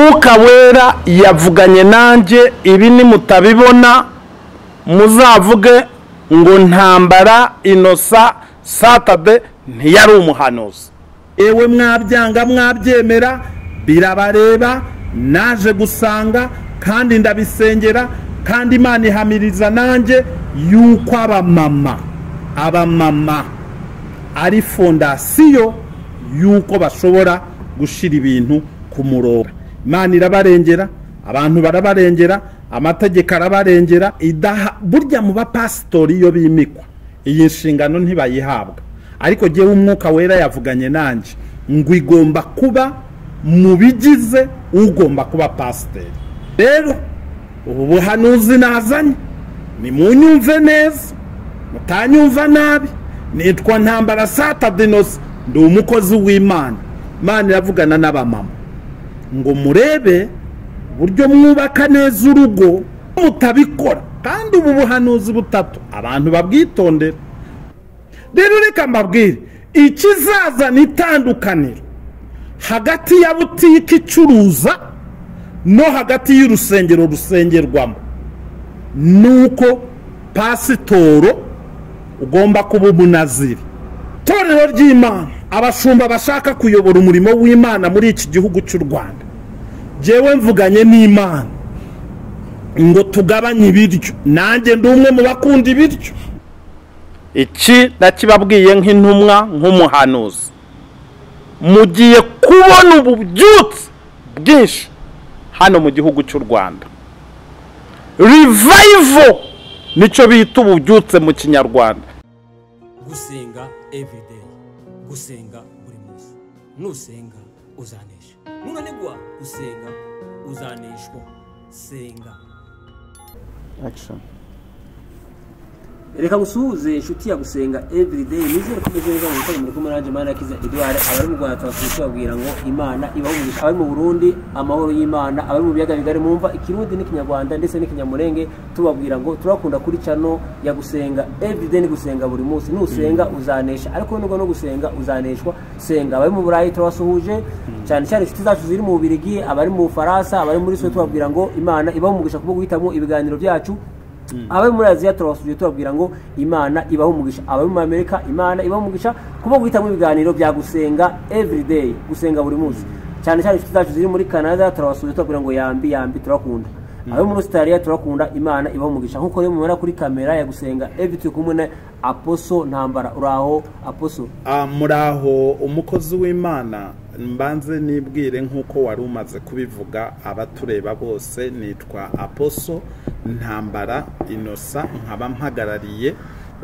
umwuka wera yavuganye nanjye, ibi nimutabibona muzavuge ngo Ntambara Innocent Saturday ntiyari umuhanuzi. Ewe mwabyanga mwabyemera birabareba, naje gusanga kandi ndabisengera, kandi Imana ihamiriza nanjye yuko abamama ari fondasiyo yuko bashobora gushira ibintu ku murongo. Imana irabarengera, abantu barabarengera, amategeko arabarengera. Burya mu bapasitori iyo bimikwa iyi nshingano ntibayihabwa, ariko jyewe umwuka wera yavuganye nanjye ngo igomba kuba mu bigize ugomba kuba pasiteri. Rero ubu buhanuzi nazanye nimunyumve neza, mutanyumva nabi. Nitwa Ntambara Saturday, ndi umukozi w'Imana. Imana iravugana n'abamama ngo murebe buryo mwubaka neza urugo, mutabikora kandi ubu buhanuzi butatu abantu babwitondera. Rero reka mbabwire ikizazana itandukaniro hagati ya butike icuruza no hagati y'urusengero rusengerwamo, nuko pasitoro ugomba kuba umunaziri. Torero ry'Imana, abashumba bashaka kuyobora umurimo w'Imana muri iki gihugu cy'u Rwanda, jewe mvuganye n'Imana ngo tugabanye ibiryo, nanjye ndi umwe mu bakunda ibiryo. Iki nakibabwiye nk'intumwa, nk'umuhanuzi. Mugiye kubona ububyutse bwinshi hano mu gihugu cy'u Rwanda. Revival nico bita ububyutse mu Kinyarwanda. Gusenga everyday, gusenga buri munsi. Nusenga uzanesha, nunanigwa gusenga uzaneshwa. Senga. Action. Reka gusuhuze inshuti ya Gusenga everyday. Nizere ko meze neza mu muri kumwe nanje Mana Kiza Edouard, abari mu Rwanda twabwira ngo Imana ibaho umugisha, abari mu Burundi amahoro y'Imana, abari mu biyaga bigari mumva ikirundi n'ikinyarwanda ndetse n'ikinyamurenge, tubabwira ngo turakunda kuri channel ya Gusenga everyday. Ni gusenga buri munsi, nusenga uzanesha, ariko nubwo no gusenga uzaneshwa. Senga. Abari mu Burayi turabasuhuje cyane cyane inshuti zacu ziri mu Bubiligi, abari mu Faransa, abari muri Switzerland, tubabwira ngo Imana ibaho umugisha kubo guhitamo ibiganiro byacu. Abari muri Aziya turabasuhuje tubabwira ngo Imana ibaho umugisha. Abari mu Amerika, Imana ibaho umugisha kubo guhitamo ibiganiro bya Gusenga everyday, gusenga buri munsi. Cyane cyane inshuti zacu ziri muri Canada turabasuhuje tubabwira ngo yambi turakunda. Abari muri Australia turakunda. Imana ibaho umugisha. Nkuko rero mubona kuri kamera ya Gusenga everyday kumwe na Apostle Ntambara. Uraho Apostle? Muraho umukozi w'Imana. Mbanze nibwire nkuko wari umaze kubivuga abatureba bose, nitwa Apostle Ntambara Innocent, nkaba mpagarariye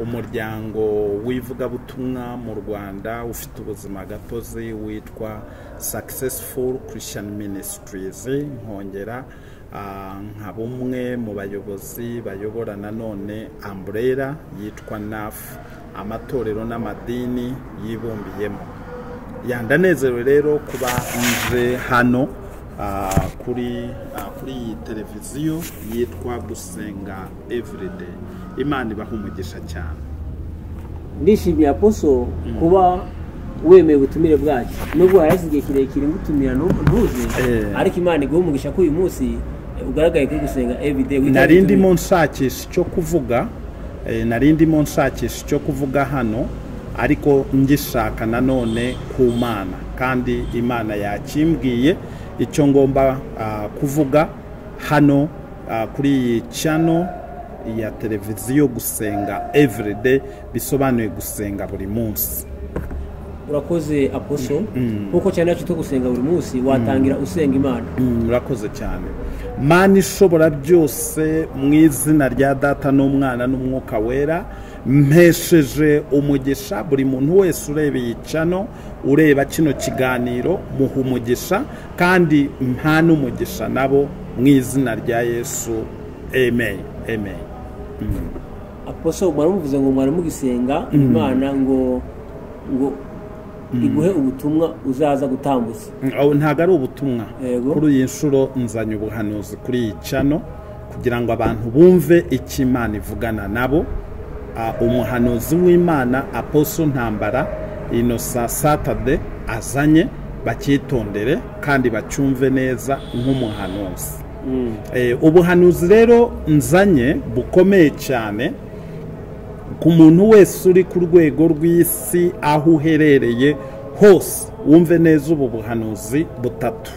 umuryango w'ivugabutumwa mu Rwanda ufite ubuzima gatozi witwa Successful Christian Ministries. Nkongera nkaba umwe mu bayobozi bayobora nanone umbrella yitwa NAF, amatorero n'amadini yibumbiyemo. Yandanezerewe rero kuba nje hano kuri televiziyo yitwa Gusenga everyday. Imana ibaha umugisha cyane. Ndishimiye Apostle kuba wemeye ubutumire bwacu, nubwo harasigiye kirekire ngutumira ntuze, ariko Imana iguha umugisha ko uyu munsi ugaragaye kuri Gusenga everyday. Narindi mu nshakisha cyo kuvuga hano, ariko ngishaka nanone ku Mana, kandi Imana yakimbwiye icyo ngomba kuvuga hano kuri iyi channel ya televiziyo Gusenga everyday, bisobanuye gusenga buri munsi. Urakoze Apostle, kuko cyane cyo gusenga buri munsi watangira usenga Imana. Urakoze cyane. Mana ishobora byose, mu izina rya Data n'Umwana n'Umwuka Wera, mpesheje umugisha buri muntu wese urebeye channel, ureba kino kiganiro, muha umugisha kandi mpa n'umugisha nabo mu izina rya Yesu. Amen. Apostle, mwaramuvuze ngo mwari mugisenga Imana ngo iguhe ubutumwa uzaza gutambutsa. Ntago ari ubutumwa. Kuri iyi nshuro nzanye ubuhanuzi kuri iyi channel kugira ngo abantu bumve icyo Imana ivugana nabo. Umuhanuzi w'Imana Apostle Ntambara Innocent Saturday azanye bakitondere kandi bacyumve neza nk'umuhanuzi. Ubuhanuzi rero nzanye bukomeye cyane ku muntu wese uri ku rwego rw'isi aho uherereye hose. Wumve neza ubu buhanuzi butatu,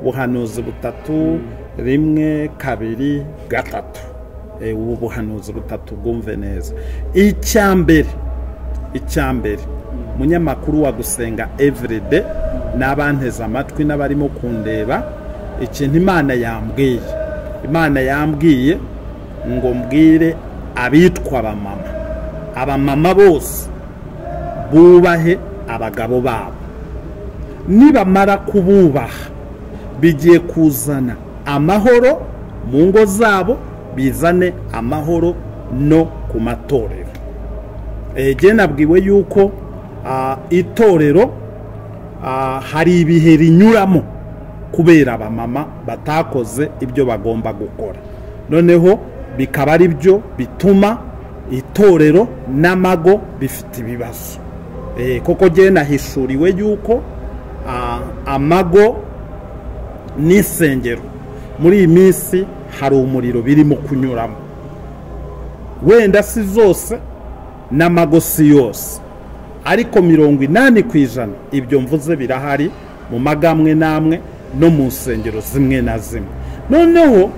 ubuhanuzi butatu, 1 2 3. Ubu buhanuzi butatu bwumve neza. Icyambere munyamakuru wa Gusenga everyday n'abanteza amatwi n'abarimo kundeba, ikintu Imana yambwiye ngo mbwire abitwa abamama bose bubahe abagabo babo. Nibamara kububaha bigiye kuzana amahoro mu ngo zabo, bizane amahoro no ku matorero. Je nabwiwe yuko itorero hari ibihe rinyuramo kubera abamama batakoze ibyo bagomba gukora, noneho bikaba ari byo bituma itorero n'amago bifite ibibazo. Koko je nahishuriwe yuko amago n'isengero muri iyi minsi hari umuriro birimo kunyuramo, wenda si zose n'amago si yose, ariko 80% ibyo mvuze birahari mu magamwe namwe no mu nsengero zimwe na zimwe. Noneho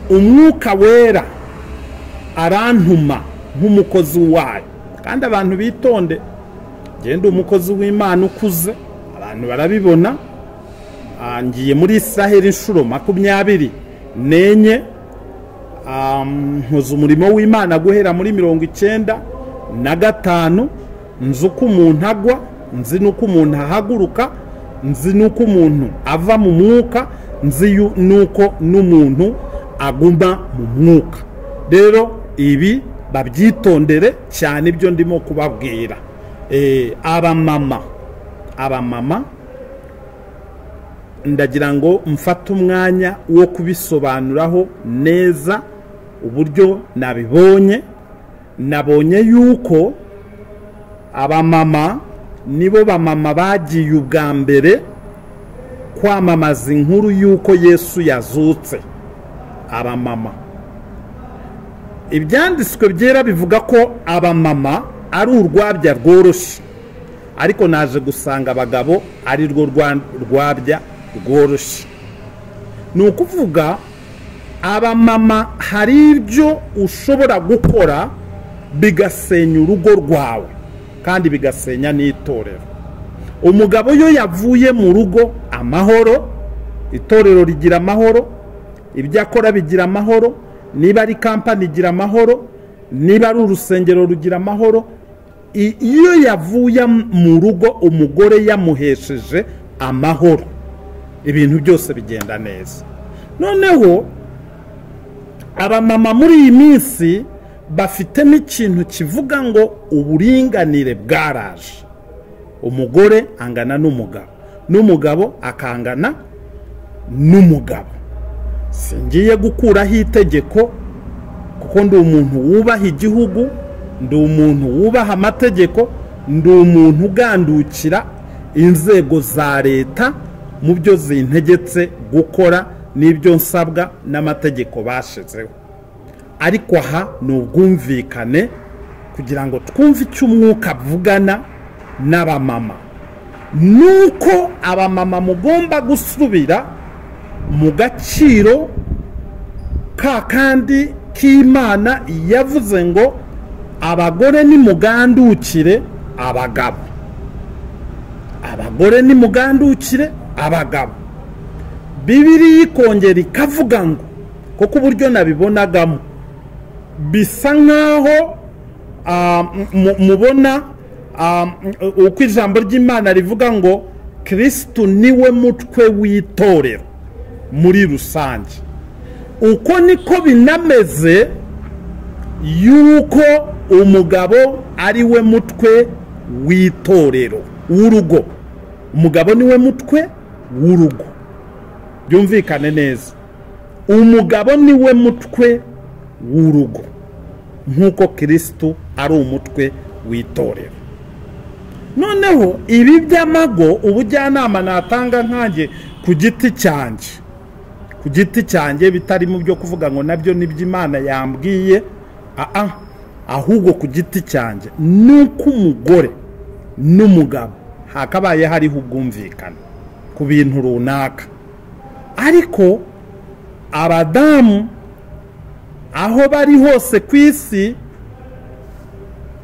umwuka wera arantuma nk'umukozi wayo, kandi abantu bitonde, genda umukozi w'Imana ukuze, abantu barabibona. Ngiye muri Israel inshuro 24 nkoze umurimo w'Imana guhera muri 95. Nzi uko umuntu agwa, nzi nuko umuntu ahaguruka, nzi nuko umuntu ava mu mwuka, nzi nuko n'umuntu aguma mu mwuka. Rero ibi babyitondere cyane ibyo ndimo kubabwira. Abamama ndagira ngo mfate umwanya wo kubisobanuraho neza uburyo nabonye yuko abamama nibo bamama bagiye ubwa mbere kwamamaza inkuru yuko Yesu yazutse. Abamama, ibyanditswe byera bivuga ko abamama ari urwabya rworoshye, ariko naje gusanga abagabo ari rwo rwabya rworoshye. Ni ukuvuga abamama hari ibyo ushobora gukora bigasenya urugo rwawe kandi bigasenya n'itorero. Umugabo yo yavuye mu rugo amahoro, itorero rigira amahoro, ibyo akora bigira amahoro, niba ari kampani igira amahoro, niba ari urusengero rugira amahoro. Iyo yavuye mu rugo umugore yamuhesheje amahoro, ibintu byose bigenda neza. Noneho abamama muri iyi minsi bafite n'ikintu kivuga ngo uburinganire bwaraje. Umugore angana n'umugabo akangana n'umugabo. Singiye gukuraho itegeko kuko ndi umuntu wubaha igihugu, ndi umuntu wubaha amategeko, ndi umuntu ugandukira inzego za leta mu byo zintegetse gukora n'ibyo nsabwa n'amategeko bashizeho. Ariko aha ni ubwumvikane kugira ngo twumve icyo umwuka avugana n'abamama. Nuko abamama mugomba gusubira mu gaciro kandi k'Imana yavuze ngo abagore nimugandukire abagabo, abagore nimugandukire abagabo. Bibiliya ikongera ikavuga ngo, kuko uburyo nabibonagamo bisa nkaho mubona uko ijambo ry'Imana rivuga ngo Kristo niwe mutwe w'itorero muri rusange. Uko niko binameze yuko umugabo ari we mutwe w'itorero w'urugo. Umugabo niwe mutwe w'urugo, byumvikane neza. Umugabo niwe mutwe w'urugo nk'uko Kristo ari umutwe w'itorero. noneho ibi by'amago ubujyanama natanga nkanjye ku giti cyanjye bitari mu byo kuvuga ngo nabyo n'iby'Imana yambwiye ahubwo ku giti cyanjye nuko umugore n'umugabo hakabaye hariho ubwumvikane ku bintu runaka, ariko abadamu aho bari hose ku isi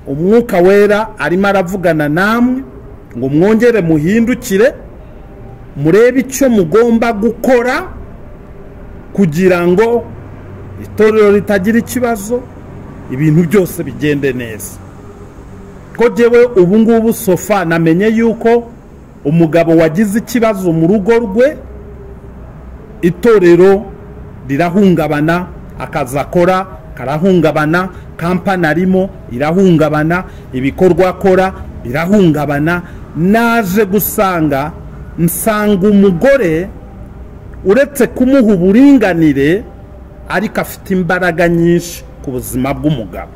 umwuka wera arimo aravugana namwe ngo mwongere muhindukire murebe icyo mugomba gukora kugira ngo itorero ritagira ikibazo, ibintu byose bigende neza. Ko jewe ubu ngubu sofa namenye yuko umugabo wagize ikibazo mu rugo rwe itorero rirahungabana, akazi akora karahungabana, kampani arimo irahungabana, ibikorwa akora birahungabana. Naje gusanga nsanga umugore uretse kumuha uburinganire ariko afite imbaraga nyinshi ku buzima bw'umugabo,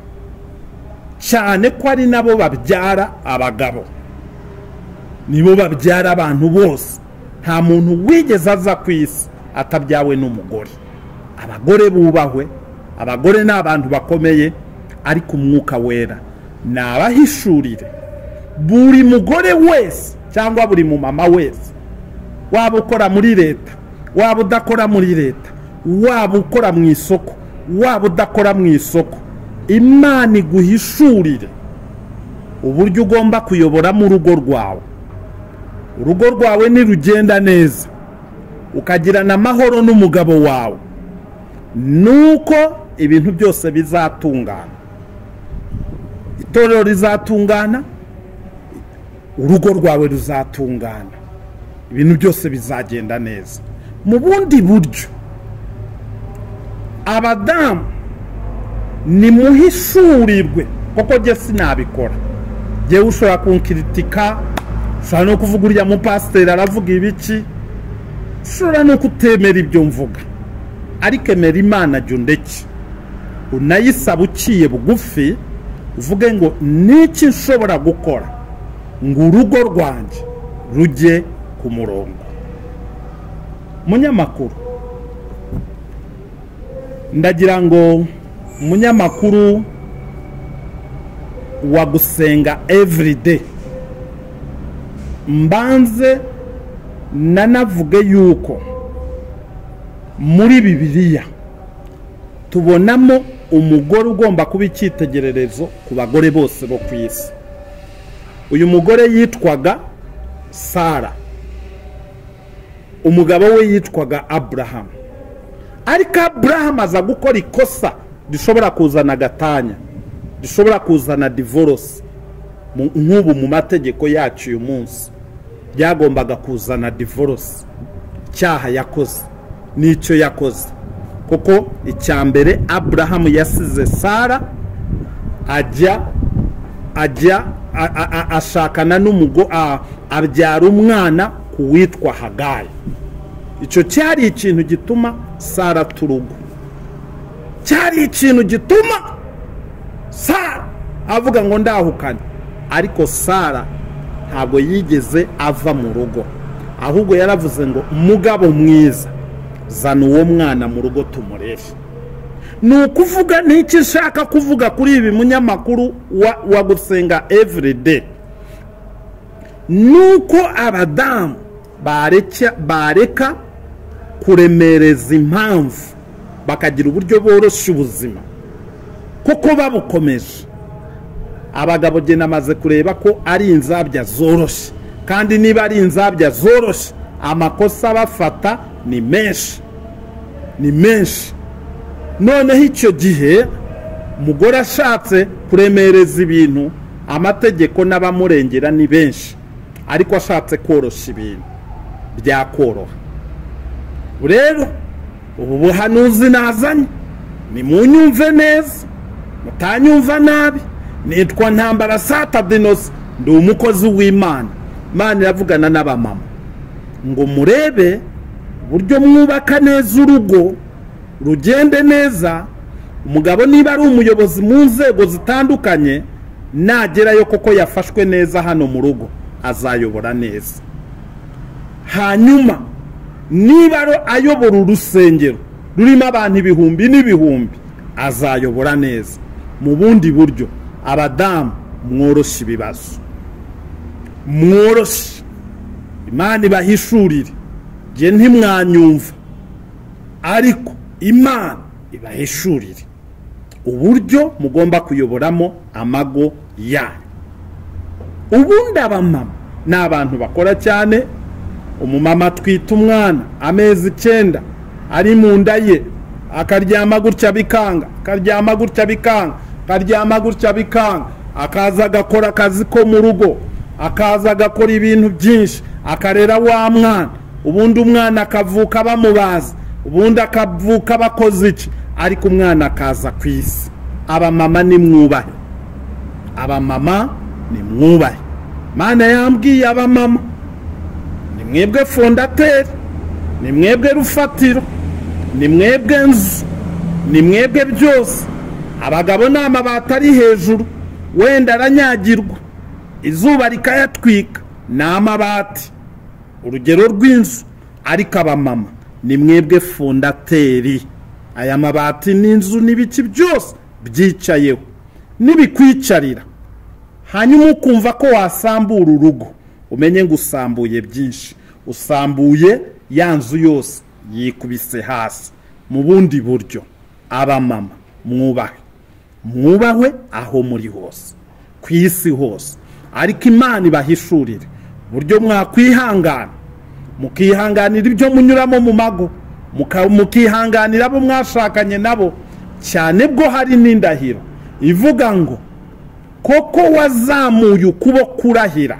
cyane ko ari nabo babyara abagabo, nibo babyara abantu bose. Nta muntu wigeze aza ku isi atabyawe n'umugore. Abagore bubahwe, abagore ni abantu bakomeye, ariko umwuka wera nabahishurire buri mugore wese cyangwa buri mumama wese, waba ukora muri leta, waba udakora muri leta, waba ukora mu isoko, waba udakora mu isoko, Imana iguhishurire uburyo ugomba kuyoboramo urugo rwawe. Urugo rwawe nirugenda neza ukagirana amahoro n'umugabo wawe, nuko ibintu byose bizatungana, itorero rizatungana, urugo rwawe ruzatungana, ibintu byose bizagenda neza. Mu bundi buryo abadamu nimuhishurirwe, kuko jye sinabikora. Jyewe ushobora kunkiritika, ushobora no kuvuga uriya mupasiteri aravuga ibiki, ushobora no kutemera ibyo mvuga, ariko emera Imana jya undeke unayisaba uciye bugufi, uvuge ngo niki nshobora gukora ngo urugo rwanjye rujye ku murongo. Munyamakuru, ndagira ngo umunyamakuru wa Gusenga everyday mbanze nanavuge yuko muri Bibiliya tubonamo umugore ugomba kuba icyitegererezo ku bagore bose bo ku isi. Uyu mugore yitwaga Sara, umugabo we yitwaga Abrahamu, ariko Abrahamu aza gukora ikosa rishobora kuzana gatanya, rishobora kuzana divorce. Nk'ubu mu mategeko yacu uyu munsi byagombaga kuzana divorce. Icyaha yakoze n'icyo yakoze, kuko icya mbere Abrahamu yasize Sara ajya ashakana abyara umwana kuwitwa Hagari. Icyo cyari ikintu gituma Sara turugo, cyari ikintu gituma Sara avuga ngo ndahukane. Ariko Sara ntabwo yigeze ava mu rugo, ahubwo yaravuze ngo umugabo mwiza zana uwo mwana mu rugo tumurere. Ni ukuvuga n'iki nshaka kuvuga kuri ibi munyamakuru wa Gusenga everyday, nuko abadamu bareka kuremereza impamvu bakagira uburyo boroshya ubuzima kuko babukomeje. Abagabo gena amaze kureba ko ari inzabya zoroshye, kandi niba ari inzabya zoroshye amakosa bafata ni menshi, ni menshi. Noneho icyo gihe umugore ashatse kuremereza ibintu, amategeko n'abamurengera ni benshi, ariko ashatse koroshya ibintu byakoroha. Rero ubu buhanuzi nazanye ni munyumve neza, mutanyumva nabi. Nitwa Ntambara Satadinos, ndi umukozi w'Imana. Imana iravugana n'abamama ngo murebe buryo mwubaka neza urugo rugende neza. Umugabo niba ari umuyobozi mu nzego zitandukanye nagerayo koko yafashwe neza hano mu rugo azayobora neza. Hanyuma niba ayobora urusengero rurimo abantu ibihumbi n'ibihumbi azayobora neza. Mu bundi buryo abadamu mworoshye ibibazo, mworoshye, Imana ibahishurire. Je ntimwanyumva ariko Imana ibahishurire uburyo mugomba kuyoboramo amago yanyu. Ubundi abamama ni abantu bakora cyane. Umumama atwita umwana amezi 9 ari mu nda ye, akaryama gutya bikanga, akaryama gutya bikanga, akaryama gutya bikanga, akaza agakora akazi ko mu rugo, akaza agakora ibintu byinshi, akarera wa mwana, ubundi umwana akavuka bamubaza, ubundi akavuka bakoze iki, ariko umwana akaza ku isi. Abamama ni mwubahe, abamama ni mwubahe. Mana yambwiye abamama ni mwebwe fondateri, ni mwebwe rufatiro, ni mwebwe nzu, ni mwebwe byose. Abagabo nama batari hejuru, wenda aranyagirwa, izuba rikayatwika, n'amabati, urugero rw'inzu. Ariko abamama ni mwebwe fondateri. Aya mabati n'inzu n'ibiki byose byicayeho nibikwicarira, hanyuma ukumva ko wasambura urugo, umenye ngo usambuye byinshi, usambuye yanzu yose yikubise hasi. Mu bundi buryo abamama mwubahe, mwubahwe aho muri hose ku isi hose. Ariko Imana ibahishurire buryo mwakwihangana, mukihanganira ibyo munyuramo mu mago, mukihanganira abo mwashakanye nabo, cyane bwo hari n'indahiro ivuga ngo koko wazamuye ukuboko kurahira,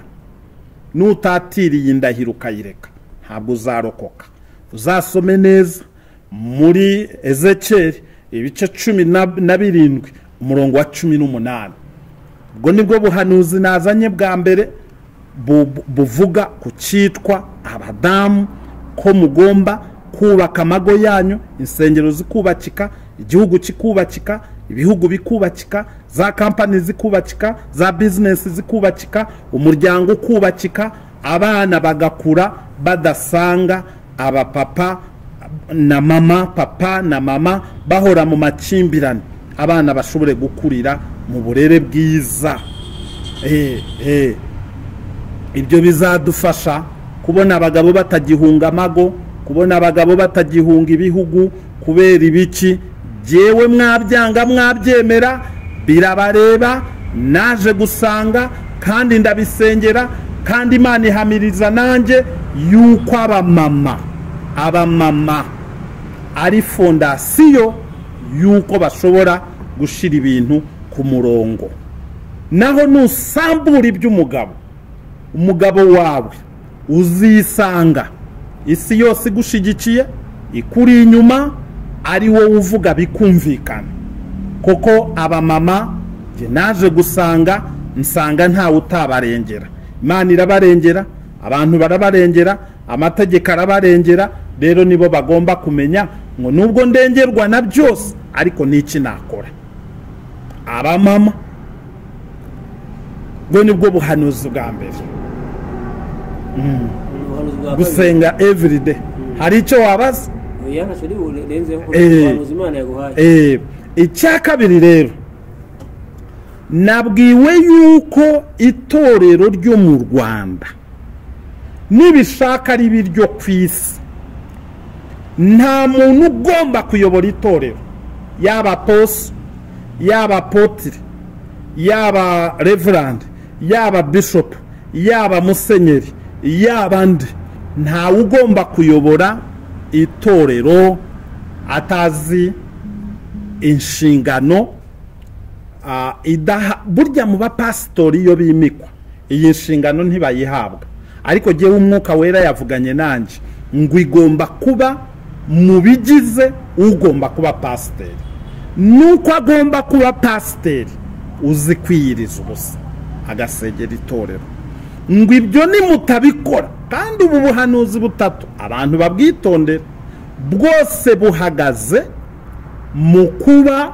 nutatiriye indahiro ukayireka ntabwo uzarokoka. Uzasome neza muri Ezekiyeli ibice 17 umurongo wa 18. Ubwo nibwo buhanuzi nazanye bwa mbere buvuga ku cyitwa abadamu, ko mugomba kubaka amago yanyu, insengero zikubakika, igihugu kikubakika, ibihugu bikubakika, za kampani zikubakika, za business zikubakika, umuryango ukubakika, abana bagakura badasanga abapapa na mama, papa na mama bahora mu makimbirane. Abana bashobore gukurira mu burere bwiza. Ibyo bizadufasha kubona abagabo batagihunga amago, kubona abagabo batagihunga ibihugu kubera ibiki. Jewe mwabyanga mwabyemera birabareba, naje gusanga kandi ndabisengera, kandi Imana ihamiriza nanjye yuko abamama ari fondasiyo yuko bashobora gushira ibintu ku murongo. Naho nusambura iby'umugabo, umugabo wawe uzisanga isi yose igushigikiye, ikuri inyuma, ari wowe uvuga bikumvikana. Koko abamama je naje gusanga nsanga ntawe utabarengera. Imana irabarengera, abantu barabarengera, amategeko arabarengera. Rero nibo bagomba kumenya ngo nubwo ndengerwa na byose ariko niki nakora. Abamama ngo nibwo buhanuzi bwa mbere. Gusenga everyday. Hari icyo wabaza? Icya kabiri rero, nabwiwe yuko itorero ryo mu Rwanda nibishaka ari biryo kwisi, nta muntu ugomba kuyobora itorero, yaba apostle, yaba apotre, yaba reverend, yaba bishop, yaba musenyeri, yaba ndi, nta ugomba kuyobora itorero atazi inshingano. Burya mu bapasitori iyo bimikwa iyi nshingano ntibayihabwa, ariko jewe umwuka wera yavuganye nanjye ngo igomba kuba mu bigize ugomba kuba pasiteri. Nuko agomba kuba pasiteri uzi kwiyiriza ubusa agasegera itorero. Ngo ibyo nimutabikora, kandi ubu buhanuzi butatu abantu babwitondera, bwose buhagaze mu kuba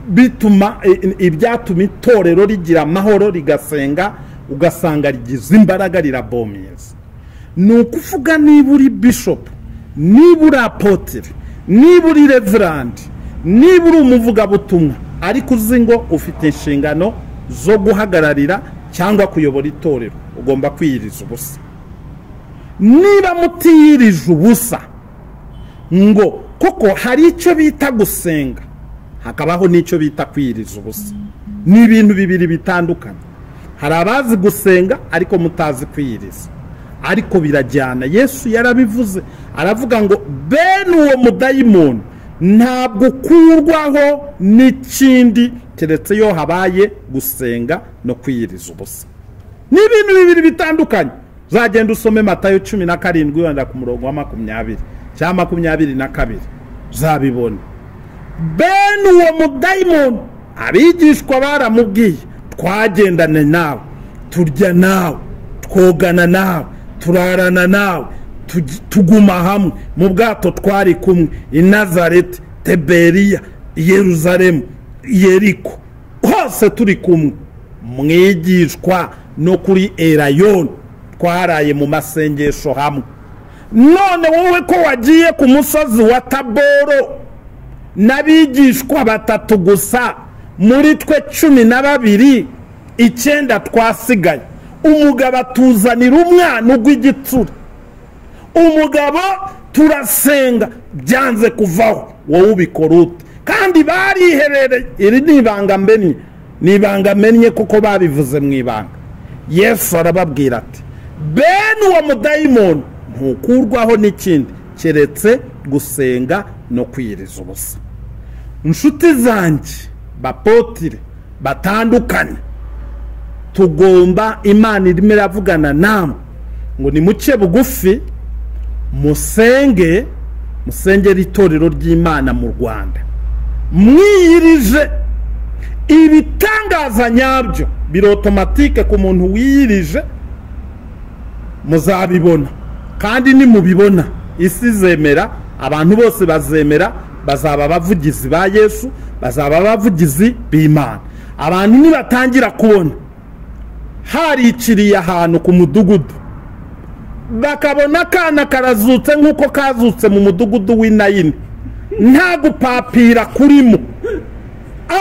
bituma ibyatuma itorero rigira amahoro rigasenga ugasanga rigize imbaraga rirabomeza. Ni ukuvuga niba uri bishop, niba uri apotre, niba uri reverend, niba uri umuvugabutumwa ariko uzi ngo ufite inshingano zo guhagararira cyangwa kuyobora itorero, ugomba kwiyiriza ubusa. Niba mutiyirije ubusa ngo koko hari icyo bita gusenga, hakabaho n'icyo bita kwiyiriza ubusa, ni ibintu bibiri bitandukanye. Hari abazi gusenga ariko mutazi kwiyiriza, ariko birajyana. Yesu yarabivuze, aravuga ngo bene uwo mudayimoni ntabwo ukurwaho n'ikindi keretse yo habaye gusenga no kwiyiriza ubusa. Ni ibintu bibiri bitandukanye. Uzagenda usome Matayo 17 wenda ku murongo wa 20 cyangwa 22 uzabibona. Bene uwo mudayimoni abigishwa baramubwiye, twagendane nawe, turya nawe, twogana nawe, turarana nawe, tuguma hamwe mu bwato twari kumwe i Nazareti, Tiberiya, Yerusalemu, Yeriko, hose turi kumwe. Mwigishwa no kuri Erayoni twaraye mu masengesho hamwe. None wowe ko wagiye ku musozi wa Taboro n'abigishwa 3 gusa, muri twe 12 9 twasigaye, umugabo atuzanira umwana ugw'igitsura, umugabo turasenga byanze kuvaho, wowe ubikora ute? Kandi bariherereye. Iri nibanga menye kuko babivuze mu ibanga. Yesu arababwira ati bene uwo mudayimoni ntukurwaho n'ikindi keretse gusenga no kwiyiriza ubusa. Inshuti zanjye bapotire batandukanye, tugomba, Imana irimo iravugana namwe ngo nimuce bugufi musengera itorero ry'Imana mu Rwanda, mwiyirije. Ibitangaza nyabyo biri automatique ku muntu wiyirije, muzabibona. Kandi nimubibona isi zemera, abantu bose bazemera, bazaba abavugizi ba Yesu, bazaba abavugizi b'Imana. Abantu nibatangira kubona hariciriye ahantu ku mudugudu, bakabona kana karazutse nk'uko kazutse mu mudugudu w'Inayini, nta gupapira kurimo,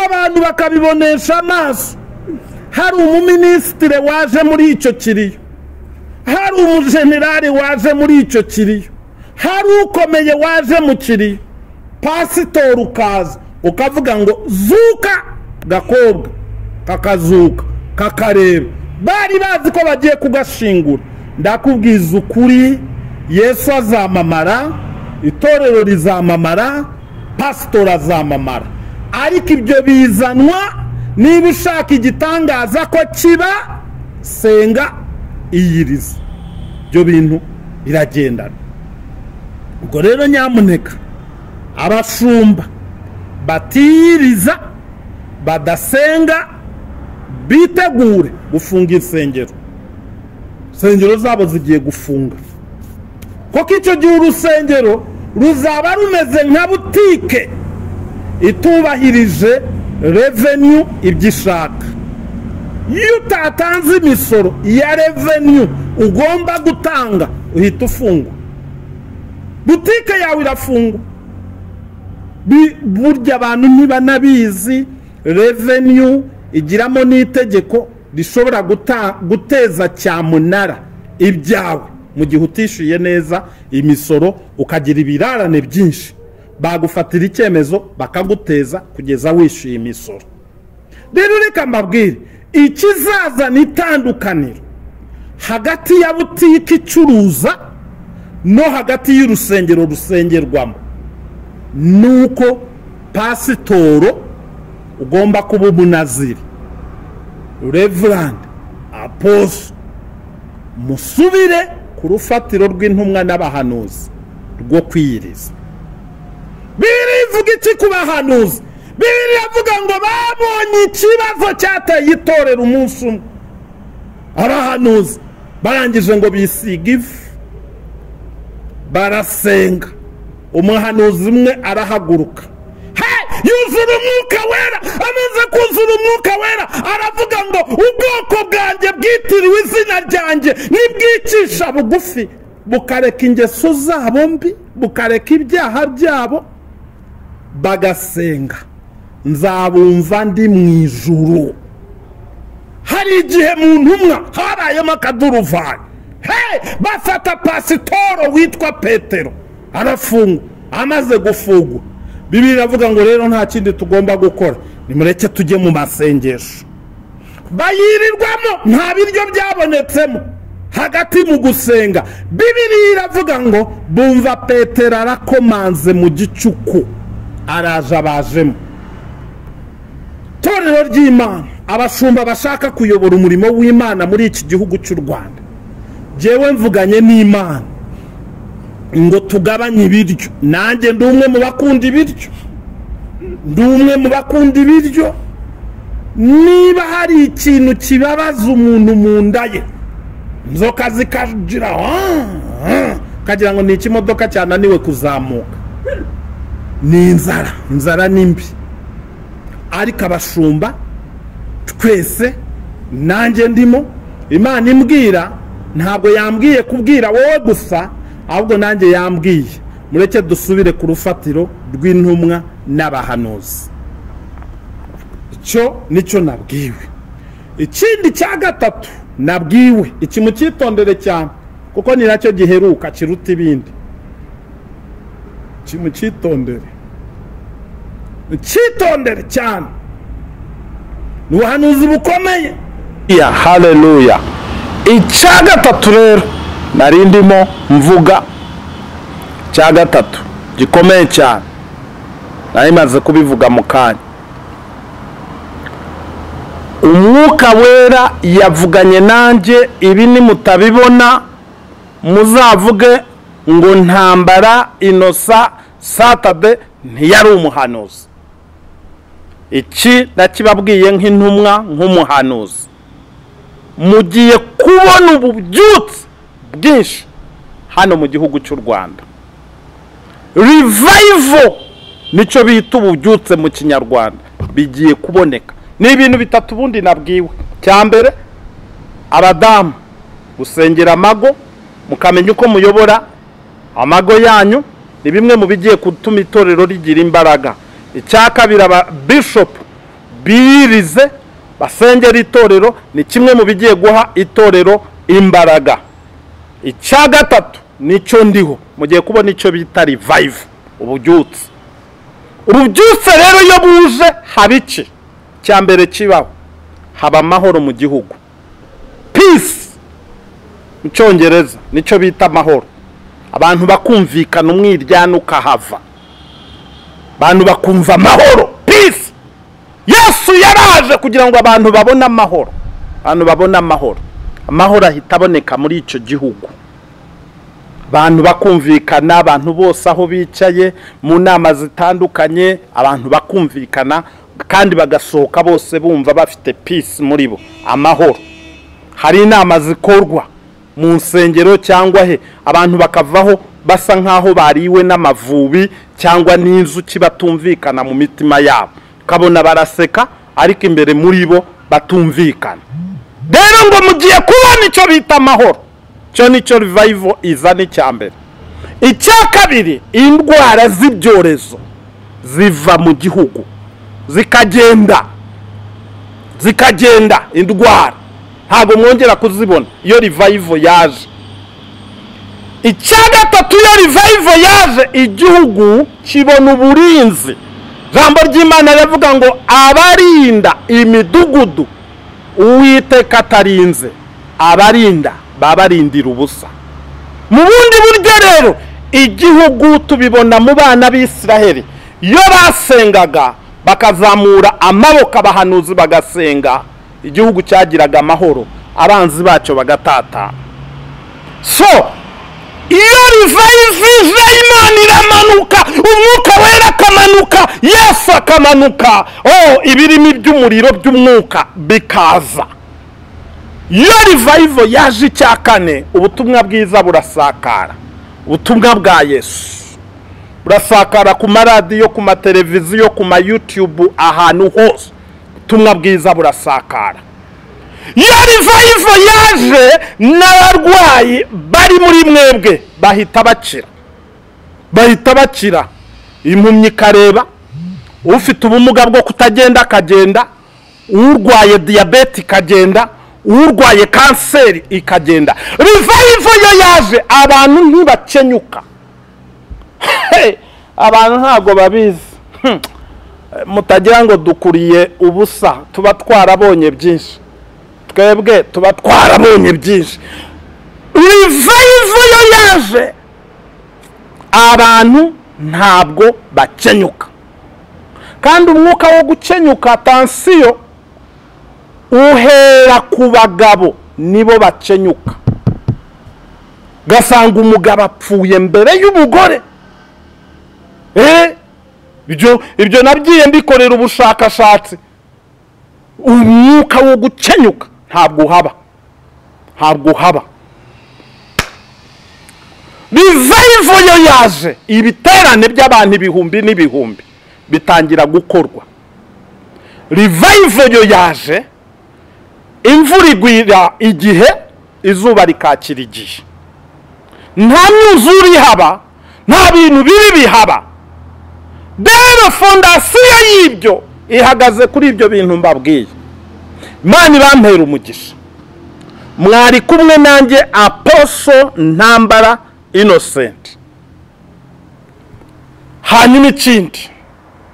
abantu bakabibonesha amaso. Hari umuminisitire waje muri icyo kiriyo, hari umujenerali waje muri icyo kiriyo, hari ukomeye waje mu kiriyo, pasitori ukaza ukavuga ngo zuka gakobwa, kakazuka kakareba. Bari bazi ko bagiye kugashingura. Ndakubwiza ukuri, Yesu azamamara, itorero rizamamara, pasitori azamamara, ariko ibyo bizanwa niba ushaka igitangaza ko kiba, senga, iyiriza. Ibyo bintu biragendana. Ubwo rero nyamuneka abashumba batiyiriza, badasenga, bitegure gufunga insengero. Insengero zabo zigiye gufunga, kuko icyo gihe urusengero ruzaba rumeze nka butike itubahirije revenue ibyishaka. Iyo utatanze imisoro ya revenue ugomba gutanga, uhita ufungwa, butike yawe irafungwa. Burya abantu ntibanabizi, revenue igiramo n'itegeko rishobora guteza cyamunara ibyawe mu gihe utishyuye neza imisoro, ukagira ibirarane byinshi, bagufatira icyemezo bakaguteza kugeza wishyuye imisoro. Rero reka mbabwire, ikizazana itandukaniro hagati ya butike icuruza no hagati y'urusengero rusengerwamo, nuko pasitoro ugomba kuba umunaziri, reverend, apostle, musubire ku rufatiro rw'intumwa n'abahanuzi rwo kwiyiriza. Bibiliya ivuga iki ku bahanuzi? Bibiliya ivuga ngo babonye ikibazo cyateye itorero umunsi umwe. Abahanuzi barangije ngo bisiga ifu, barasenga. Umuhanuzi umwe arahaguruka, hey, kuzura umwuka wera. Amaze kuzura umwuka wera aravuga ngo ubwoko bwanjye bwitiriwe izina ryanjye nibwicisha bugufi bukareka ingeso zabo mbi, bukareka ibyaha byabo, bagasenga, nzabumva ndi mu ijuru. Hari igihe mu ntumwa habayemo akaduruvayo, bafata pasitoro witwa Petero arafungwa. Amaze gufungwa, Bibiliya iravuga ngo rero nta kindi tugomba gukora, nimureke tujye mu masengesho. Bayirirwamo, nta biryo byabonetsemo. Hagati mu gusenga, Bibiliya iravuga ngo bumva Petero arakomanze mu gicuku, araje abajemo. Torero ry'Imana, abashumba bashaka kuyobora umurimo w'Imana muri iki gihugu cy'u Rwanda, jewe mvuganye n'Imana ngo tugabanye ibiryo. Nanjye ndi umwe mu bakunda ibiryo, ndi umwe mu bakunda ibiryo. Niba hari ikintu kibabaza umuntu mu nda ye, inzoka zikagira kagira ngo ni ikimodoka cyananiwe kuzamuka, ni inzara ni mbi. Ariko abashumba twese, nanjye ndimo, Imana imbwira, ntabwo yambwiye kubwira wowe gusa, ahubwo nanjye yambwiye mureke dusubire ku rufatiro rw'intumwa n'abahanuzi. Icyo nicyo nabwiwe. Ikindi cya gatatu nabwiwe, iki mucyitondere cyane kuko ni nacyo giheruka kiruta ibindi. Cyitondere cyane, ni ubuhanuzi bukomeye. Haleluya. Icya gatatu rero nari ndimo mvuga, cya gatatu gikomeye cyane, nari maze kubivuga mu kanya. Umwuka wera yavuganye nanjye, ibi nimutabibona muzavuge ngo Ntambara Inosa Satade ntiyari umuhanuzi. Iki nakibabwiye nk'intumwa, nk'umuhanuzi. Mugiye kubona ububyutse bwinshi hano mu gihugu cy'u Rwanda. Revival nicyo bita ububyutse mu Kinyarwanda, bigiye kuboneka. Ni ibintu bitatu bundi nabwiwe. Cya mbere, abadamu gusengera amago, mukamenya uko muyobora amago yanyu, ni bimwe mu bigiye gutuma itorero rigira imbaraga. Icya kabiri, aba bishop birize basengera itorero, ni kimwe mu bigiye guha itorero imbaraga. Icya gatatu nicyo ndiho, mugiye kubona icyo bita revival, ububyutse. Ububyutse rero iyo buje haba iki? Cya mbere kibaho, haba amahoro mu gihugu. Peace mu Cyongereza nicyo bita amahoro. Abantu bakumvikana, umwiryane ukahava, abantu bakumva amahoro, peace. Yesu yaraje kugira ngo abantu babone amahoro, abantu babone amahoro. Amahoro ahita aboneka muri icyo gihugu, abantu bakumvikana, abantu bose aho bicaye mu nama zitandukanye, abantu bakumvikana kandi bagasohoka bose bumva bafite peace muri bo, amahoro. Hari inama zikorwa mu nsengero cyangwa he, abantu bakavaho basa nkaho bariwe n'amavubi cyangwa n'inzuki, batumvikana mu mitima yabo, kabona baraseka ariko imbere muri bo batumvikana. Rero ngo mugiye kubona icyo bita amahoro. Cyo nicyo revival izana icya mbere. Icya kabiri, indwara z'ibyorezo ziva mu gihugu zikagenda indwara, ntabwo mwongera kuzibona iyo revival yaje. Icya gatatu, iyo revival yaje igihugu kibona uburinzi. Jambo ry'Imana rivuga ngo abarinda imidugudu Uwiteka atarinze, abarinda babarindira ubusa. Mu bundi buryo rero igihugu tubibona mu bana b'Isiraheli, iyo basengaga bakazamura amaboko, abahanuzi bagasenga, igihugu cyagiraga amahoro, abanzi bacyo bagatata. So iyo revival Imana iramanuka, umwuka wera akamanuka, Yesu akamanuka, ibirimi by'umuriro by'umwuka bikaza. Iyo revival yaje icya kane, ubutumwa bwiza burasakara, ubutumwa bwa Yesu burasakara ku maradiyo, ku mateleviziyo, ku ma YouTube, ahantu hose ubutumwa bwiza burasakara. Iyo revival yaje n'abarwayi bari muri mwebwe bahita bakira, impumyi kareba, ufite ubumuga bwo kutagenda akagenda, urwaye diabete ikagenda, urwaye kanseri ikagenda. Revival yo yaje abantu ntibakenyuka. Abantu ntago babizi, mutagira ngo dukuriye ubusa, tuba twarabonye byinshi, twebwe tuba twarabonye byinshi. Revival yo yaje abantu ntabwo bakenyuka, kandi umwuka wo gukenyuka, tansiyo, uhera ku bagabo nibo bakenyuka. Gasanga umugabo apfuye mbere y'umugore. Ibyo nabyiye mbikorera ubushakashatsi. Umwuka wo gukenyuka ntabwo haba. Revival yo yaje, ibiterane by'abantu ibihumbi n'ibihumbi bitangira gukorwa. Revival yo yaje, imvura igwira igihe, izuba rikakira igihe, nta myuzure ihaba, nta bintu bibi bihaba. Dero fondasiyo y'ibyo ihagaze kuri ibyo bintu mbabwiye. Imana ibampera umugisha. Mwari kumwe nanjye Apostle Ntambara Innocent. Hanyuma ikindi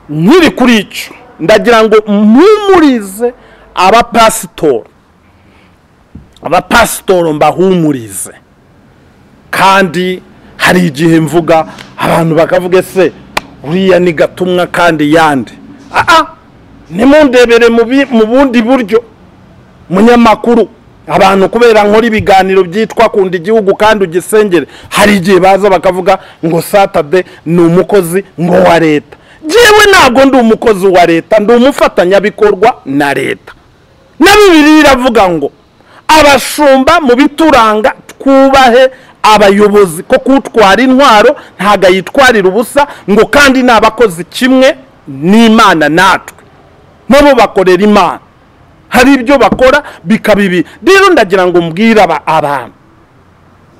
nkiri kuri icyo, ndagira ngo mpumurize abapasitori mbahumurize. Kandi hari igihe mvuga abantu bakavuga se uriya ni gatumwa kandi yandi. Nimundebere mu bundi buryo, munyamakuru, abantu kubera nkora ibiganiro byitwa kunda igihugu kandi ugisengere, hari igihe baza bakavuga ngo Saturday ni umukozi ngo wa leta. Jewe ntabwo ndi umukozi wa leta, ndi umufatanyabikorwa na leta. Na Bibiliya iravuga ngo abashumba mu bituranga twubahe abayobozi, ko kutwara intwaro ntaga yitwarira ubusa, ngo kandi nabakozi kimwe n'Imana natwe, nabo bakorera Imana, hari ibyo bakora bikabibi. Rero ndagira ngo mbwira abantu,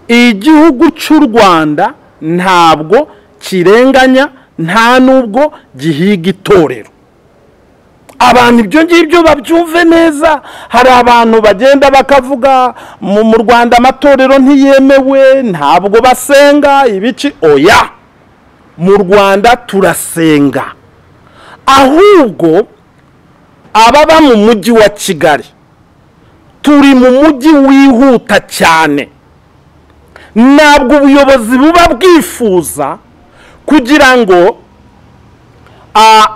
igihugu cy'u Rwanda ntabwo kirenganya, nta nubwo gihiga itorero. Abantu ibyo ngibyo babyumve neza. Hari abantu bagenda bakavuga mu Rwanda amatorero ntiyemewe, ntabwo basenga ibiki. Oya, mu Rwanda turasenga, ahubwo ababa mu mujyi wa Kigali turi mu mujyi wihuta cyane. Ntabwo ubuyobozi buba bwifuza kugira ngo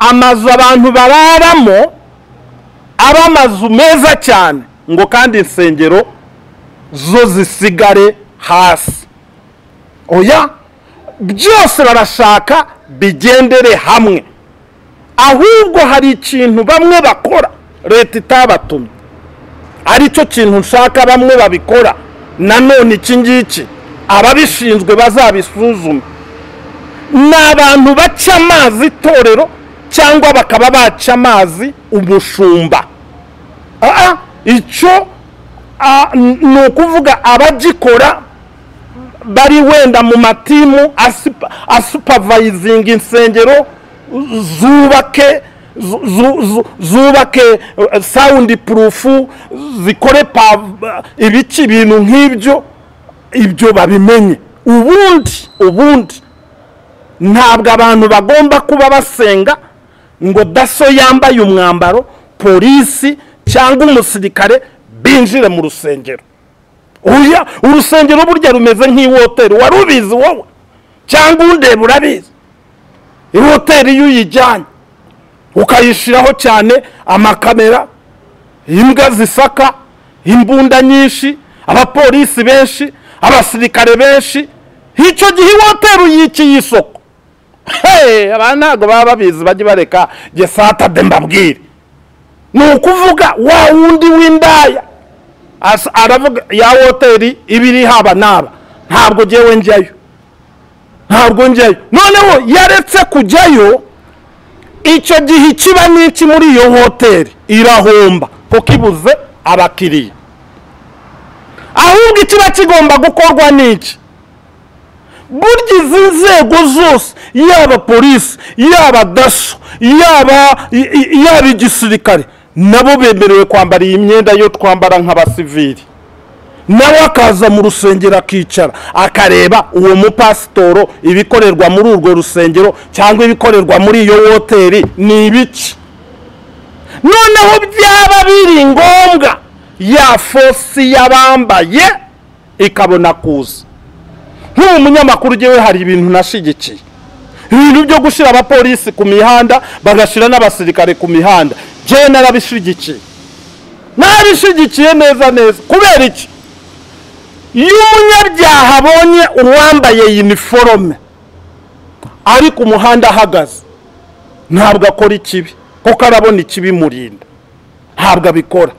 amazu abantu bararamo aba amazu meza cyane, ngo kandi insengero zo zisigare hasi. Oya, byose barashaka bigendere hamwe. Ahubwo hari ikintu bamwe bakora leta itabatumye, aricyo kintu nshaka bamwe babikora. Nanone iki ngiki ababishinzwe bazabisuzume. N'abantu baca amazi itorero cyangwa bakaba baca amazi umushumba. Icyo ni ukuvuga abagikora bari wenda mu matimu asupervising insengero, zubake sound proof, zikore ibiki ibintu nk'ibyo, ibyo babimenye. Ubundi ntabwo abantu bagomba kuba basenga ngo daso yambaye umwambaro, polisi cyangwa umusirikare binjire mu rusengero. Oya, urusengero burya rumeze nk'ihoteli. Warubizi wowe cyangwa undeba urabizi? Ihoteli iyo uyijyanye ukayishiraho cyane amakamera, imbwa zisaka, imbunda nyinshi, abapolisi benshi, abasirikare benshi, icyo gihe ihoteli uyikiye isoko. Abantu ntabwo baba babizi, bajye bareka Saturday mbabwire. Ni ukuvuga wa wundi w'indaya aravuga ya hoteli ibiri haba naba, ntabwo jewe njyayo. ntabwo njyayo. Noneho yaretse kujyayo, icyo gihe kiba n'iki muri iyo hoteli irahomba kuko ibuze abakiriya. Ahubwo ikiba kigomba gukorwa n'iki? Burya izi nzego zose, yaba polisi, yaba daso, yaba igisirikare, nabo bemerewe kwambara iyi myenda yo twambara nk'abasivili. Nawe akaza mu rusengero akicara akareba uwo mupasitoro ibikorerwa muri urwo rusengero cyangwa ibikorerwa muri iyo hoteli ni ibiki. Noneho byaba biri ngombwa ya fosi yabambaye ikabona kuza. Nk'ubu munyamakuru jewe hari ibintu nashigikiye, ibintu byo gushira abapolisi ku mihanda bagashira n'abasirikare ku mihanda, je narabishigikiye, nabishigikiye neza neza. Kubera iki? Iyo umunyabyaha abonye uwambaye uniforme ari ku muhanda ahagaze, ntabwo akora ikibi kuko arabona ikibi murinda, ntabwo abikora.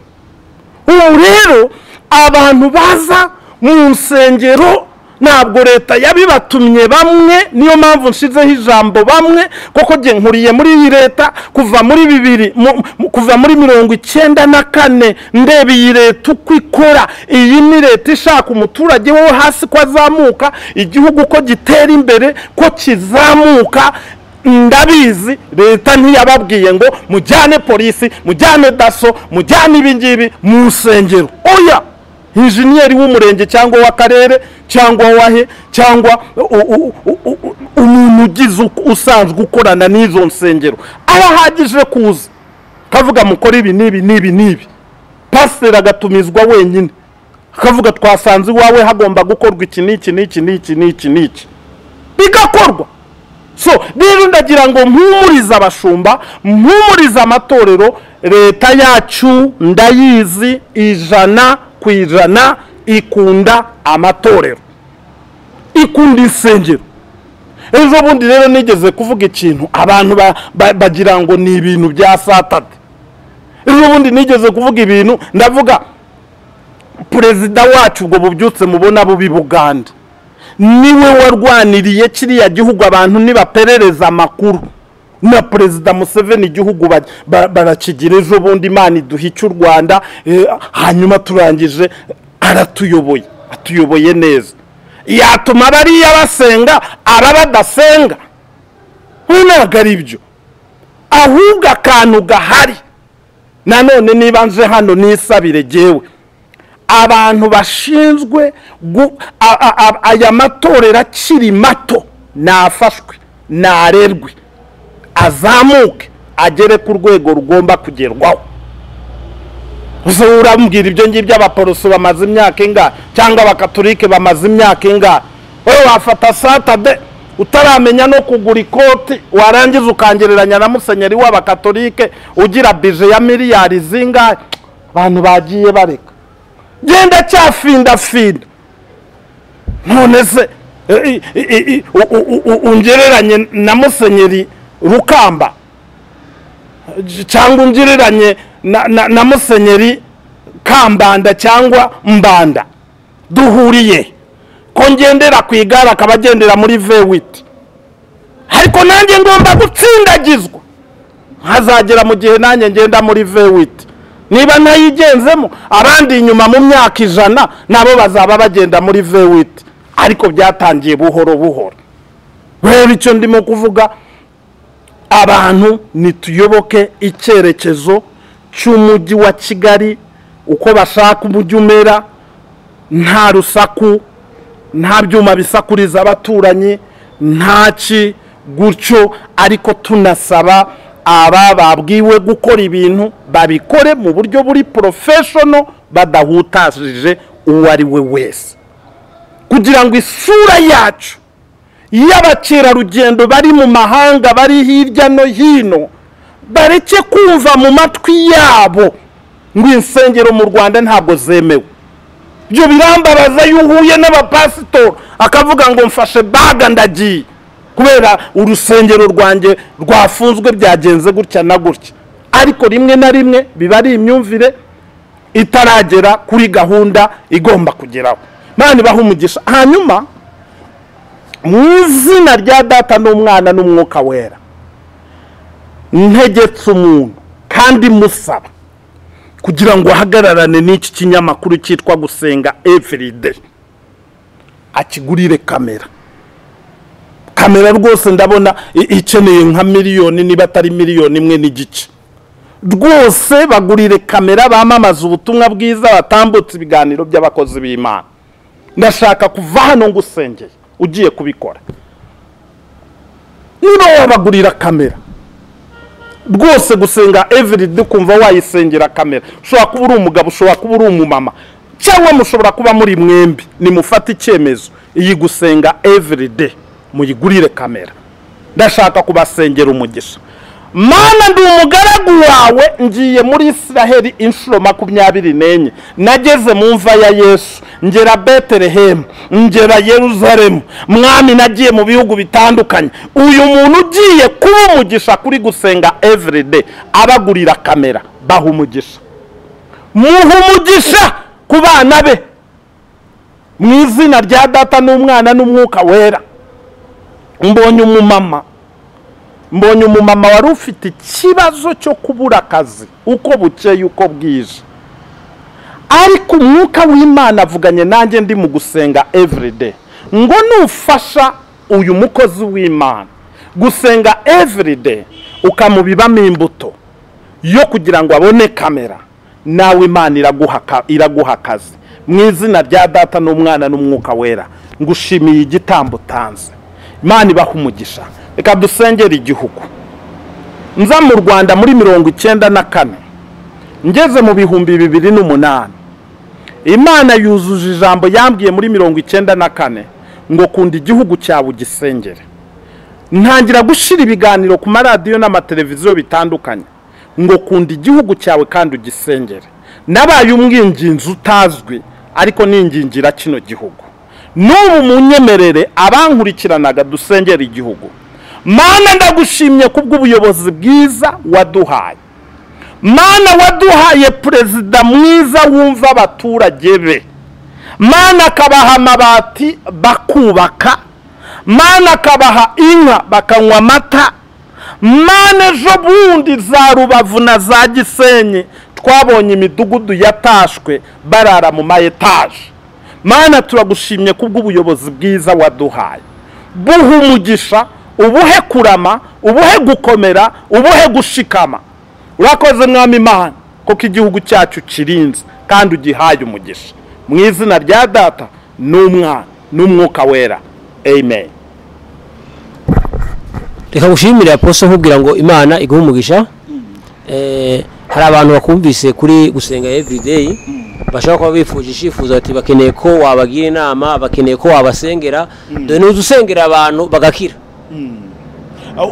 Ubu rero abantu baza mu nsengero ntabwo leta yabibatumye bamwe, niyo mpamvu nshizeho ijambo bamwe, kuko je nkuriye muri iyi leta kuva muri 1994 ndebe iyi leta uko ikora. Iyi ni leta ishaka umuturage wo hasi ko azamuka, igihugu ko gitera imbere, ko kizamuka. Ndabizi leta ntiyababwiye ngo mujyane polisi, mujyane daso, mujyane ibingibi mu nsengero. Oya, injiniyeri w'umurenge cyangwa w'akarere cyangwa wahe cyangwa umuntu ugize usanzwe ukorana n'izo nsengero arahagije kuza kavuga mukora ibi nibi. Pasiteri agatumizwa wenyine akavuga twasanze iwawe hagomba gukorwa iki n'iki bigakorwa. So rero ndagira ngo mpumurize abashumba, mpumurize amatorero, leta yacu ndayizi 100% ikunda amatorero, ikunda insengero. Ejo bundi rero nigeze kuvuga ikintu abantu bagira ngo ni ibintu bya satade. Ejo bundi nigeze kuvuga ibintu, ndavuga perezida wacu ubwo bubyutse mubona bubi Buganda, niwe warwaniriye kiriya gihugu abantu nibaperereza amakuru, na perezida Museveni igihugu barakigira. Ejo bundi Imana iduhica u Rwanda, hanyuma turangije atuyoboye neza. Yatuma bariya basenga badasenga, ntabwo ari byo. Ahubwo akantu gahari nanone, niba nje hano nisabire jewe abantu bashinzwe aya matorero akiri mato, nafashwe narerwe azamuke agere ku rwego rugomba kugerwaho. Urambwira ibyo ngibyo abaporoso bamaze imyaka inga cyangwa abakatolike bamaze imyaka inga, wowe wafata satade utaramenya no kugura ikoti, warangiza ukangereranya na musenyeri w'abakatolike ugira bije ya miliyari zinga. Abantu bagiye bareka, genda cyafinda. None se ungereranye na musenyeri Rukamba cyangwa ungereranye na musenyeri Kambanda cyangwa Mbanda, duhuriye ko ngendera ku igara akabagendera muri V8, ariko nanjye ngomba gutsindagizwa hazagera mu gihe nanjye ngenda muri V8. Niba ntayigenzemo abandi inyuma mu myaka 100 nabo bazaba bagenda muri V8, ariko byatangiye buhoro buhoro. Rero icyo ndimo kuvuga, abantu nituyoboke icyerekezo cy'umujyi wa Kigali uko bashaka umujyi umera, nta rusaku, nta byuma bisakuriza abaturanyi, ntaki gutyo. Ariko tunasaba aba babwiwe gukora ibintu babikore mu buryo buri professional, badahutashije uwo ari we wese, kugira ngo isura yacu y'abakerarugendo bari mu mahanga bari hirya no hino bareke kumva mu matwi yabo ngo insengero mu Rwanda ntabwo zemewe. Byo birambabaza yuhuye n'abapasitori akavuga ngo mfashe baga ndagiye kubera urusengero rwanjye rwafunzwe byagenze gutya na gutya. Ariko rimwe na rimwe biba ari imyumvire itaragera kuri gahunda igomba kugeraho. Mani baha umugisha. Hanyuma mu izina rya Data n'Umwana n'Umwuka Wera, ntegetse umuntu kandi musaba kugira ngo ahagararane n'iki kinyamakuru cyitwa Gusenga Everyday, akigurire kamera rwose. Ndabona ikeneye nka miliyoni, niba atari miliyoni imwe n'igice. Rwose bagurire kamera, bamamaza ubutumwa bwiza, batambutse ibiganiro by'abakozi b'Imana. Ndashaka kuva hano ngusengeye ugiye kubikora. Niba wabagurira kamera rwose, Gusenga Everyday kumva wayisengera kamera, ushobora kuba uri umugabo, ushobora kuba uri umumama, cyangwa mushobora kuba muri mwembi, nimufata icyemezo iyi Gusenga Everyday muyigurire kamera. Ndashaka kubasengera umugisha. Mana, ndi umugaragu wawe, ngiye muri Israheli inshuro 24, nageze mu mva ya Yesu, ngera Betelehemu, ngera Yerusalemu, mwami nagiye mu bihugu bitandukanye. Uyu muntu ugiye kuba umugisha kuri Gusenga Everyday, abagurira kamera, baha umugisha, muha umugisha ku bana be mu izina rya Data n'Umwana n'Umwuka Wera. Mbonye umumama wari ufite ikibazo cyo kubura akazi uko bukeye uko bwije, ariko Umwuka w'Imana avuganye nanjye ndi mu Gusenga Everyday ngo nufasha uyu mukozi w'Imana Gusenga Everyday ukamubibamo imbuto yo kugira ngo abone kamera, nawe Imana iraguha akazi mu izina rya Data n'Umwana n'Umwuka Wera. Ngushimiye igitambo utanze, Imana ibaha umugisha. Reka dusengera igihugu. Nza mu Rwanda muri 1994, ngeze mu 2008, Imana yuzuje ijambo yambwiye muri 1994 ngo kunda igihugu cyawe ugisengere. Ntangira gushira ibiganiro ku maradiyo n'amateleviziyo bitandukanye ngo kunda igihugu cyawe kandi ugisengere. Nabaye umwinginzi utazwi, ariko ningingira kino gihugu. N'ubu munyemerere abankurikiranaga dusengera igihugu. Mana, ndagushimye kubw'ubuyobozi bwiza waduhaye. Mana, waduhaye perezida mwiza wumva abaturage be. Mana, akabaha amabati bakubaka. Mana, akabaha inka bakanywa amata. Mana, ejo bundi za Rubavu na za Gisenyi twabonye imidugudu yatashwe barara mu mayetaje. Mana, turagushimye kubw'ubuyobozi bwiza waduhaye. Buha umugisha, ubuhe kurama, ubuhe gukomera, ubuhe gushikama. Urakoze mwami Imana kuko igihugu cyacu kirinze kandi ugihaye umugisha. Mu izina rya Data n'Umwana n'Umwuka Wera, amen. Reka gushimira Apostle nkubwira ngo Imana iguhe umugisha. Hari abantu bakumvise kuri Gusenga Everyday, bashaka kuba bifuje ishifuza ati bakeneye ko wabagira inama, bakeneye ko wabasengera, dore nuzu usengera abantu bagakira.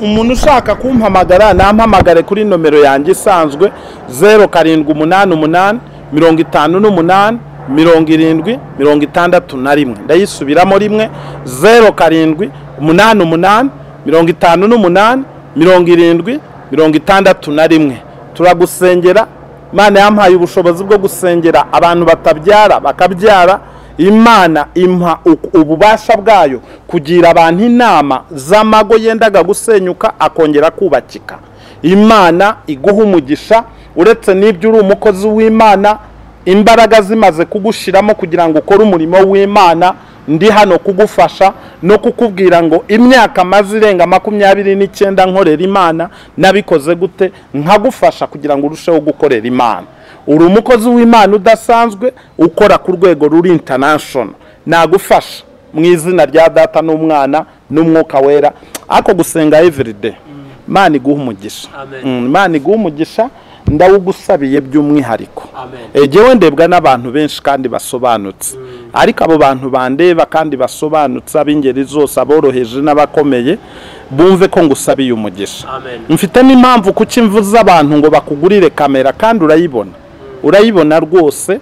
Umuntu ushaka kumpamagara nampamagare kuri nomero yanjye isanzwe 0788 58 70 61. Ndayisubiramo rimwe 0788 58 70 61. Turagusengera. Imana yampaye ubushobozi bwo gusengera abantu batabyara bakabyara. Imana impa ububasha bwayo kugira abantu inama z'amago yendaga gusenyuka akongera kubakika. Imana iguha umugisha. Uretse n'ibyo uri umukozi w'Imana, imbaraga zimaze kugushiramo kugira ngo ukore umurimo w'Imana, ndi hano kugufasha no kukubwira ngo imyaka maze irenga 29 nkorera Imana, nabikoze gute nkagufasha kugira ngo urusheho gukorera Imana. Uri umukozi w'Imana udasanzwe ukora ku rwego ruri international, nagufasha mu izina rya Data n'Umwana n'Umwuka Wera. Ako Gusenga Everyday, Imana iguha umugisha. Imana iguha umugisha. Ndawugusabiye by'umwihariko. Egewe ndebwa n'abantu benshi kandi basobanutse, ariko abo bantu bandeba kandi basobanutse ab'ingeri zose, aboroheje n'abakomeye, bumve ko ngusabiye umugisha. Mfite n'impamvu kuki mvuza abantu ngo bakugurire kamera, kandi urayibona rwose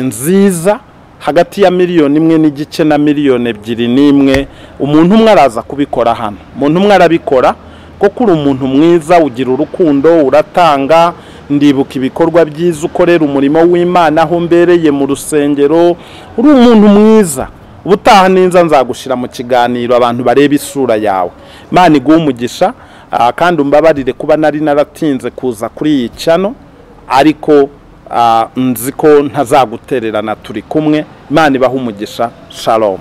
nziza, hagati ya 1,1 na 2,1. Umuntu umwe araza kubikora hano, umuntu umwe arabikora kuko uri umuntu mwiza, ugira urukundo, uratanga. Ndibuka ibikorwa byiza ukorera umurimo w'Imana aho mbereye mu rusengero. Uri umuntu mwiza, ubutaha ninza nzagushira mu kiganiro abantu bareba isura yawe. Imana iguhe umugisha kandi umbabarire kuba nari naratinze kuza kuri iyi channel, ariko nzi ko ntazagutererana turi kumwe. Imana ibahe umugisha. Shalom.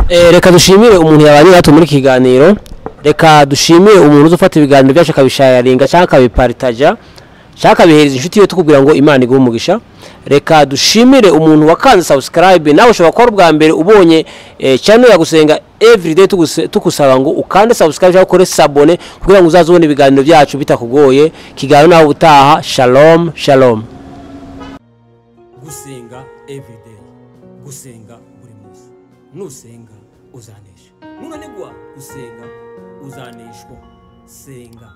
Reka dushimire umuntu yabanye natwe muri kiganiro. Reka dushimire umuntu uzufata ibiganiro byacu akabisharinga cyangwa akabipartaja cyangwa akabihereza inshuti yo tukubwira ngo Imana iguhe umugisha. Reka dushimire umuntu wakanze subscribe, nawe ushobora gukora bwa mbere ubonye channel ya Gusenga everyday tukusaba ngo ukande subscribe cyangwa ukore sabone kugira ngo uzazubone ibiganiro byacu bitakugoye. Kiganiro nawe utaha. Shalom shalom. Gusenga everyday, gusenga buri munsi. Nusenga uzanesha. Nunanigwa gusenga uzaneshwa. Senga.